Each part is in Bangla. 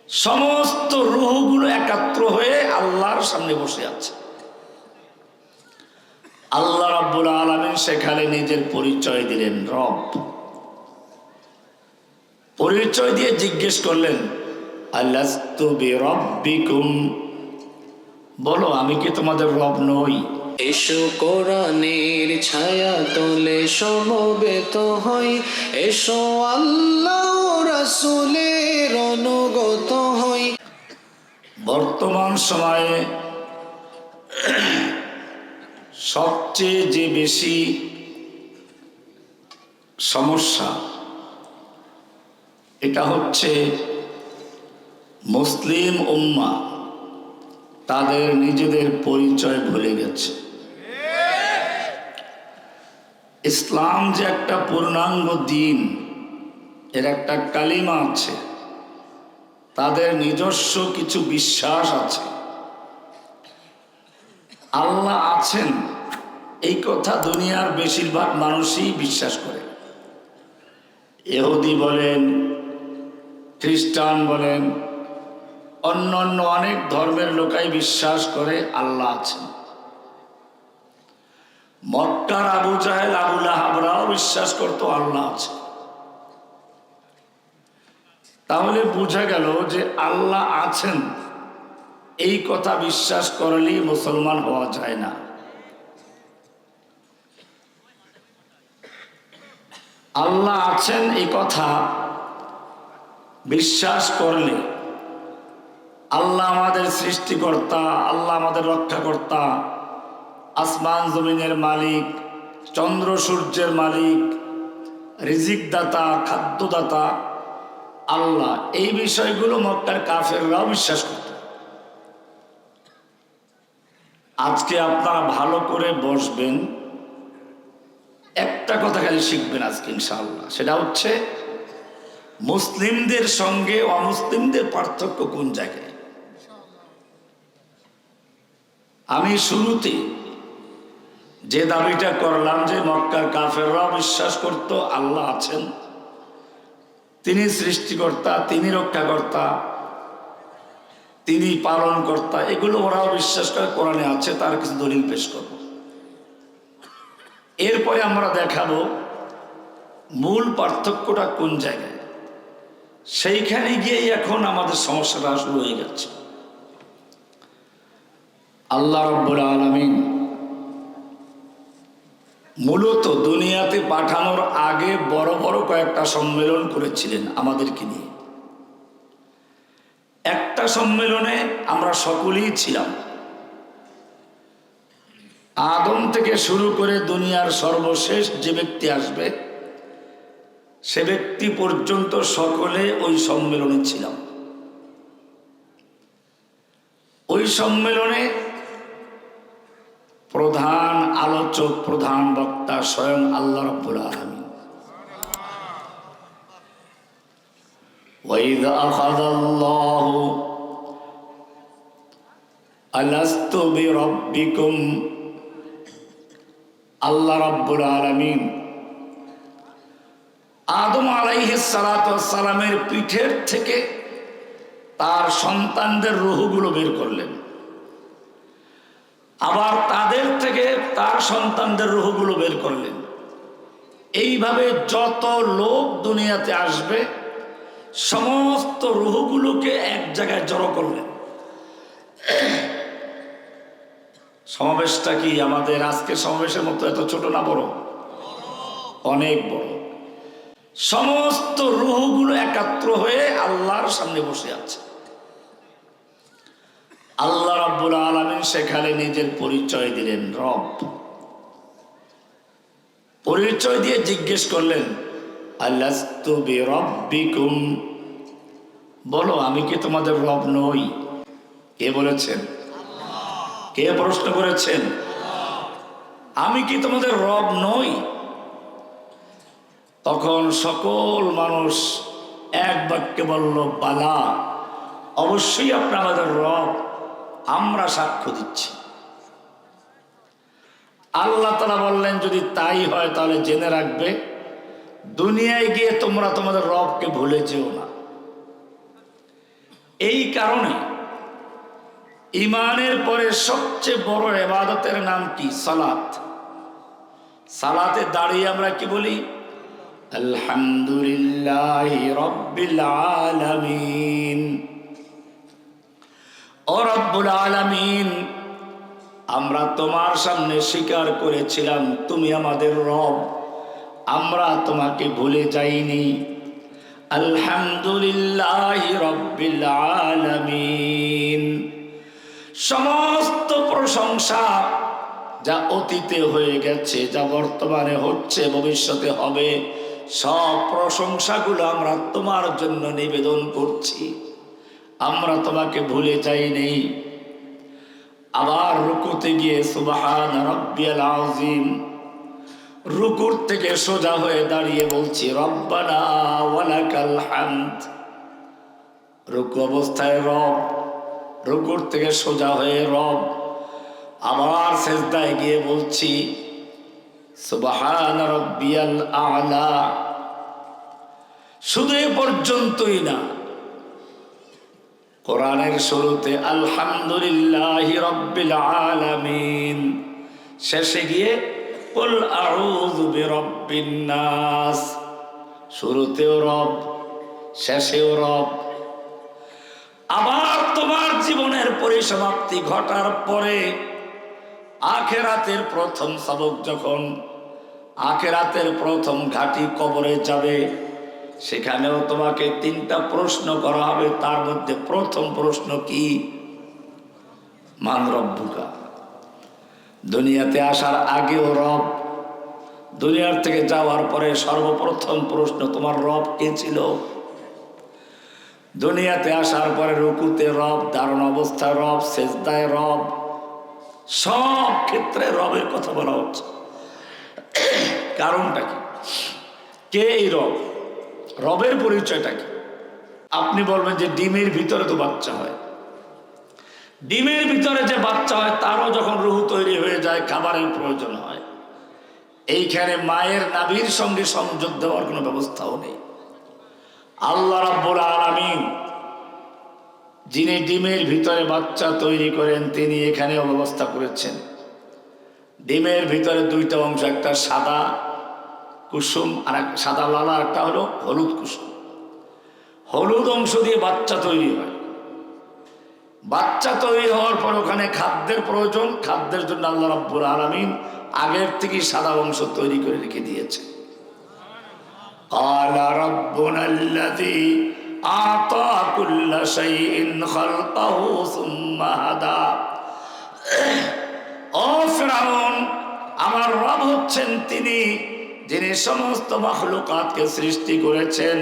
সমস্ত রূহগুলো একাত্র হয়ে আল্লাহর সামনে বসে আছে। আল্লাহ রাব্বুল আলামিন সেখানে নিজের পরিচয় দিলেন, রব। পরিচয় দিয়ে জিজ্ঞেস করলেন, আলাস্তু বিরাব্বিকুম, বলো আমি কি তোমাদের রব নই? এসো কোরআনের ছায়া তলে সমবেত হই, এসো আল্লাহ রাসূলের অনুগত হই। বর্তমান সময়ে সবচেয়ে যে বেশি সমস্যা, এটা হচ্ছে মুসলিম উম্মাহ তাদের নিজেদের পরিচয় ভুলে গেছে। ইসলাম যে একটা পূর্ণাঙ্গ দিন, এর একটা কালিমা আছে, তাদের নিজস্ব কিছু বিশ্বাস আছে। আল্লাহ আছেন এই কথা দুনিয়ার বেশিরভাগ মানুষই বিশ্বাস করে। ইহুদি বলেন, খ্রিস্টান বলেন, অন্যান্য অনেক ধর্মের লোকাই বিশ্বাস করে আল্লাহ আছেন। মক্কার আবু জাহেল, আবু লাহাবরাও বিশ্বাস করতো আল্লাহ আছে। তাহলে বোঝা গেল যে আল্লাহ আছেন এই কথা বিশ্বাস করলেই মুসলমান হওয়া যায় না। আল্লাহ আছেন এই কথা বিশ্বাস করলে, আল্লাহ আমাদের সৃষ্টিকর্তা, আল্লাহ আমাদের রক্ষাকর্তা, আসমান জমিনের মালিক, চন্দ্র সূর্যের মালিক, রিজিক দাতা, খাদ্যদাতা আল্লাহ, এই বিষয়গুলো মক্কার কাফেররাও বিশ্বাস করত। আজকে আপনারা ভালো করে বসবেন, একটা কথা খালি শিখবেন আজকে ইনশাআল্লাহ, সেটা হচ্ছে মুসলিমদের সঙ্গে অমুসলিমদের পার্থক্য কোন জায়গায়। আমি শুরুতে যে দাবিটা করলাম যে মক্কার কাফেররা বিশ্বাস করত আল্লাহ আছেন, তিনি সৃষ্টিকর্তা, তিনি রক্ষাকর্তা, তিনি পালনকর্তা, এগুলো ওরাও বিশ্বাস করে, কোরআনে আছে, তার কিছু দলিল পেশ করব। এরপরে আমরা দেখাবো মূল পার্থক্যটা কোন জায়গায়। সেইখানে গিয়েই এখন আমাদের সমস্যাটা শুরু হয়ে যাচ্ছে। আল্লাহ রাব্বুল আলামিন মূলত দুনিয়াতে পাঠানোর আগে বড় বড় কয়েকটা সম্মেলন করেছিলেন আমাদেরকে নিয়ে। একটা সম্মেলনে আমরা সকলেই ছিলাম। আদম থেকে শুরু করে দুনিয়ার সর্বশেষ যে ব্যক্তি আসবে সে ব্যক্তি পর্যন্ত সকলে ওই সম্মেলনে ছিলাম। ওই সম্মেলনে প্রধান আলোচক, প্রধান বক্তা স্বয়ং আল্লাহ রাব্বুল আলামিন। ওয়াইযা আখাযাল্লাহু আলাস্তু বিরাব্বিকুম, আল্লাহ রাব্বুল আলামিন আদম আলাইহিস সালাতু ওয়াস সালামের পিঠের থেকে তার সন্তানদের রূহগুলো বের করলেন, আবার তাদের থেকে তার সন্তানদের রূহগুলো বের করলেন। এইভাবে যত লোক দুনিয়াতে আসবে সমস্ত রূহগুলোকে এক জায়গায় জড়ো করলেন। সমাবেশটা কি আমাদের আজকের সমাবেশের মতো এত ছোট না বড়? অনেক বড়। সমস্ত রূহগুলো একাত্র হয়ে আল্লাহর সামনে বসে আছে। আল্লাহ রাব্বুল আলামিন সেখানে নিজের পরিচয় দিলেন, রব। পরিচয় দিয়ে জিজ্ঞেস করলেন, আলাস্তু বিরাব্বিকুম, বলো আমি কি তোমাদের রব নই? কে বলেছেন? কে প্রশ্ন করেছেন? আমি কি তোমাদের রব নই? তখন সকল মানুষ এক বাক্যে বলল, বালা, অবশ্যই আপনি আমাদের রব, আমরা সাক্ষ্য দিচ্ছি। আল্লাহ তাআলা বললেন, যদি তাই হয় তাহলে জেনে রাখবে দুনিয়ায় গিয়ে তোমরা তোমাদের রবকে ভুলে যেও না। এই কারণে ঈমানের পরে সবচেয়ে বড় ইবাদতের নাম কি? সালাত। সালাতে দাঁড়িয়ে আমরা কি বলি? আলহামদুলিল্লাহি রাব্বিল আলামিন। ও রব্বুল আলামিন, আমরা তোমার সামনে স্বীকার করেছিলাম তুমি আমাদের রব, আমরা তোমাকে ভুলে যাইনি। আলহামদুলিল্লাহি রাব্বিল আলামিন। সমস্ত প্রশংসা যা অতীতে হয়ে গেছে, যা বর্তমানে হচ্ছে, ভবিষ্যতে হবে, সব প্রশংসাগুলো আমরা তোমার জন্য নিবেদন করছি। আমরা তোমাকে ভুলে যাইনি। আবার রুকুতে গিয়ে সুবহান রাব্বিয়াল আযীম, রুকুর থেকে সোজা হয়ে দাঁড়িয়ে বলছি রব্বানা ওয়ালাকাল হামদ। রুকু অবস্থায় রব, রুকুর থেকে সোজা হয়ে রব। আবার সিজদায় গিয়ে বলছি সুবহান রাব্বিয়াল আ'লা। শুধু এ পর্যন্তই না, কোরআনের শুরুতে আলহামদুলিল্লাহি রাব্বিল আলামিন, শেষে গিয়ে কুল আউযু বিরাব্বিন নাস। শুরুতেও রব, শেষেও রব। আবার তোমার জীবনের পরিসমাপ্তি ঘটার পরে আখিরাতের প্রথম সবক, যখন আখিরাতের প্রথম ঘাটি কবরে যাবে, সেখানেও তোমাকে 3টা প্রশ্ন করা হবে। তার মধ্যে প্রথম প্রশ্ন কি? মান রব্বুকা। দুনিয়াতে আসার আগেও রব, দুনিয়ার থেকে যাওয়ার পরে সর্বপ্রথম প্রশ্ন তোমার রব কে ছিল? দুনিয়াতে আসার পরে রুকুতে রব, দাঁড়ানো অবস্থায় রব, সেজদায় রব, সব ক্ষেত্রে রবের কথা বলা হচ্ছে। কারণটা কি? কে এই রব? রবের পরিচয়টা কি? আপনি বলবেন যে ডিমের ভিতরে তো বাচ্চা হয়। ডিমের ভিতরে যে বাচ্চা হয় তারও যখন রুহু তৈরি হয়ে যায়, খাবারের প্রয়োজন হয়। এইখানে মায়ের নাভির সঙ্গে সংযোগ দেওয়ার কোনো ব্যবস্থাও নেই। আল্লাহ রাব্বুল আলামিন যিনি ডিমের ভিতরে বাচ্চা তৈরি করেন, তিনি এখানেও ব্যবস্থা করেছেন। ডিমের ভিতরে 2টা অংশ, একটা সাদা কুসুম আর একটা সাদা লালা, একটা হলো হলুদ কুসুম। হলুদ অংশ দিয়ে বাচ্চা তৈরি হয়। বাচ্চা তৈরি হওয়ার পর ওখানে খাদ্যের প্রয়োজন। খাদ্যের জন্য আল্লাহ রাব্বুল আলামিন আগের থেকে সাদা অংশ তৈরি করে রেখে দিয়েছে। ক্বালা রাব্বুনাল্লাযী আ'তা কুল্লা শাইইন খালকাহু সুম্মা হাদা। ও ফিরআউন, আমার রব হচ্ছেন তিনি যিনি সমস্ত মাখলুকাতকে সৃষ্টি করেছেন।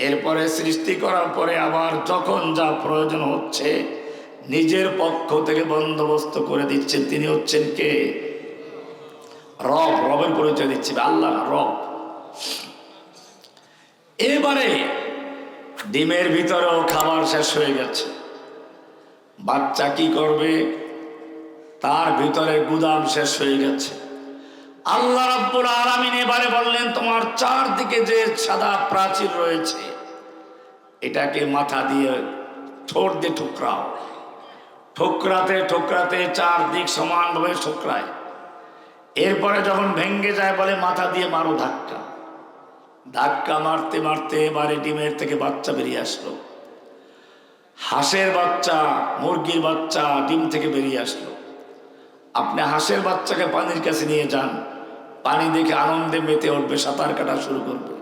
এরপরে সৃষ্টি করার পরে আবার যখন যা প্রয়োজন হচ্ছে নিজের পক্ষ থেকে বন্দোবস্ত করে দিচ্ছেন। তিনি হচ্ছেন কে? রব। রবের পরিচয় দিচ্ছে আল্লাহ রব। এবারে ডিমের ভিতরেও খাবার শেষ হয়ে গেছে। বাচ্চা কি করবে? তার ভিতরে গুদাম শেষ হয়ে গেছে। আল্লাহ রাব্বুল আলামিন এবারে বললেন, তোমার চারদিকে যে সাদা প্রাচীর রয়েছে, এটাকে মাথা দিয়ে ঠোঁট দিয়ে ঠুকরাও। ঠুকরাতে ঠুকরাতে চারদিক সমানভাবে ঠুকরায়। এরপরে যখন ভেঙ্গে যায় বলে মাথা দিয়ে মারো ধাক্কা। ধাক্কা মারতে মারতে এবারে ডিমের থেকে বাচ্চা বেরিয়ে আসলো। হাঁসের বাচ্চা, মুরগির বাচ্চা ডিম থেকে বেরিয়ে আসলো। আপনি হাঁসের বাচ্চাকে পানির কাছে নিয়ে যান, পানি দেখে আনন্দে মেতে উঠবে, সাঁতার কাটা শুরু করবে।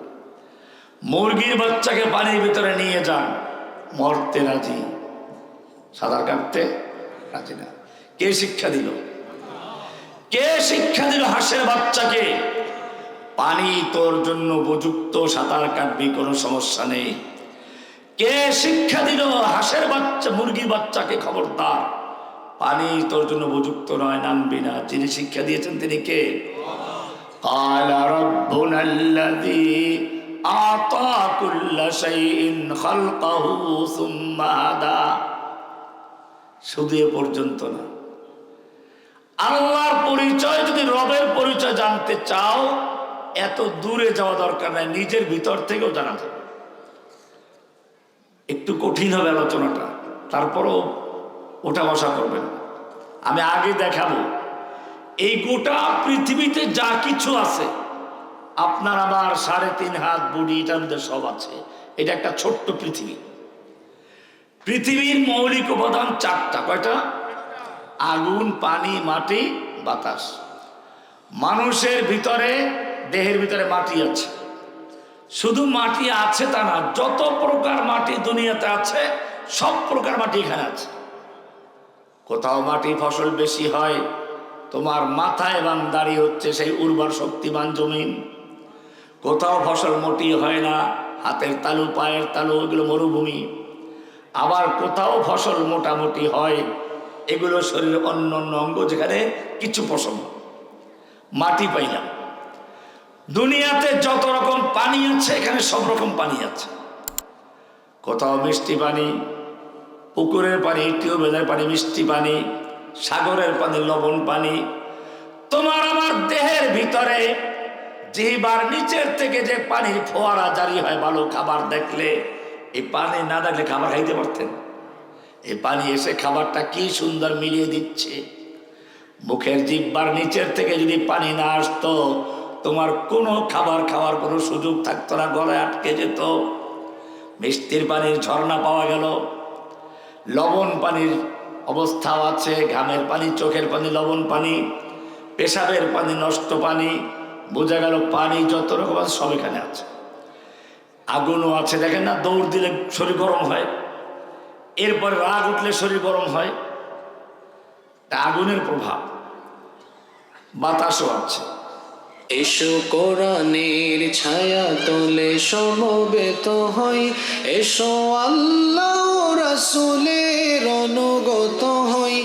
মুরগির বাচ্চাকে পানির ভিতরে নিয়ে যান, মরতে রাজি, সাঁতার কাটতে রাজি না। কে শিক্ষা দিল? কে শিক্ষা দিল হাঁসের বাচ্চাকে? পানি তোর জন্য উপযুক্ত, সাঁতার কাটবি, কোনো সমস্যা নেই। কে শিক্ষা দিল হাঁসের বাচ্চা, মুরগির বাচ্চাকে খবরদার, পানি তোর জন্য উপযুক্ত নয়, নামবি না? যিনি শিক্ষা দিয়েছেন তিনি কে? ক্বালা রাব্বুনাল্লাযী আ'তা কুল্লা শাইইন খালকাহু সুম্মা হাদা। শুধু এ পর্যন্ত না, আল্লাহর পরিচয়, যদি রবের পরিচয় জানতে চাও, এত দূরে যাওয়া দরকার নাই, নিজের ভিতর থেকেও জানা যাবে। একটু কঠিন হবে আলোচনাটা, তারপরও ওটা বসা করবেন। আমি আগে দেখাবো এই গোটা পৃথিবীতে যা কিছু আছে, আপনার আমার 3.5 হাত বডি এটার মধ্যে সব আছে। এটা একটা ছোট্ট পৃথিবী। পৃথিবীর মৌলিক উপাদান 4টা। কয়টা? আগুন, পানি, মাটি, বাতাস। মানুষের ভিতরে, দেহের ভিতরে মাটি আছে। শুধু মাটি আছে তা না, যত প্রকার মাটি দুনিয়াতে আছে সব প্রকার মাটি এখানে আছে। কোথাও মাটি ফসল বেশি হয়, তোমার মাথা এবং দাড়ি হচ্ছে সেই উর্বর শক্তিমান জমিন। কোথাও ফসল মোটি হয় না, হাতের তালু, পায়ের তালু, এগুলো মরুভূমি। আবার কোথাও ফসল মোটামুটি হয়, এগুলো শরীরের অন্য অন্য অঙ্গ, যেখানে কিছু ফসল। মাটি পাইলাম। দুনিয়াতে যত রকম পানি আছে এখানে সব রকম পানি আছে। কোথাও মিষ্টি পানি, পুকুরের পানি, টিউবওয়েলের পানি মিষ্টি পানি, সাগরের পানি লবণ পানি। তোমার আমার দেহের ভিতরে জিহ্বার নিচের থেকে যে পানির ফোয়ারা জারি হয় ভালো খাবার দেখলে, এই পানি না দেখলে খাবার খাইতে পারতেন? এই পানি এসে খাবারটা কি সুন্দর মিলিয়ে দিচ্ছে। মুখের জিহ্বার নিচের থেকে যদি পানি না আসতো, তোমার কোনো খাবার খাওয়ার কোনো সুযোগ থাকতো না, গলায় আটকে যেত। মিষ্টির পানির ঝর্ণা পাওয়া গেল। লবণ পানির অবস্থাও আছে, ঘামের পানি, চোখের পানি লবণ পানি, পেশাবের পানি নষ্ট পানি। বোঝা গেল পানি যত রকম আছে সব এখানে আছে। আগুনও আছে, দেখেন না, দৌড় দিলে শরীর গরম হয়, এরপরে রাগ উঠলে শরীর গরম হয়, তা আগুনের প্রভাব। বাতাসও আছে। এসো কোরআনের ছায়া তলে সমবেত হই, এসো আল্লাহ রাসূলের অনুগত হই।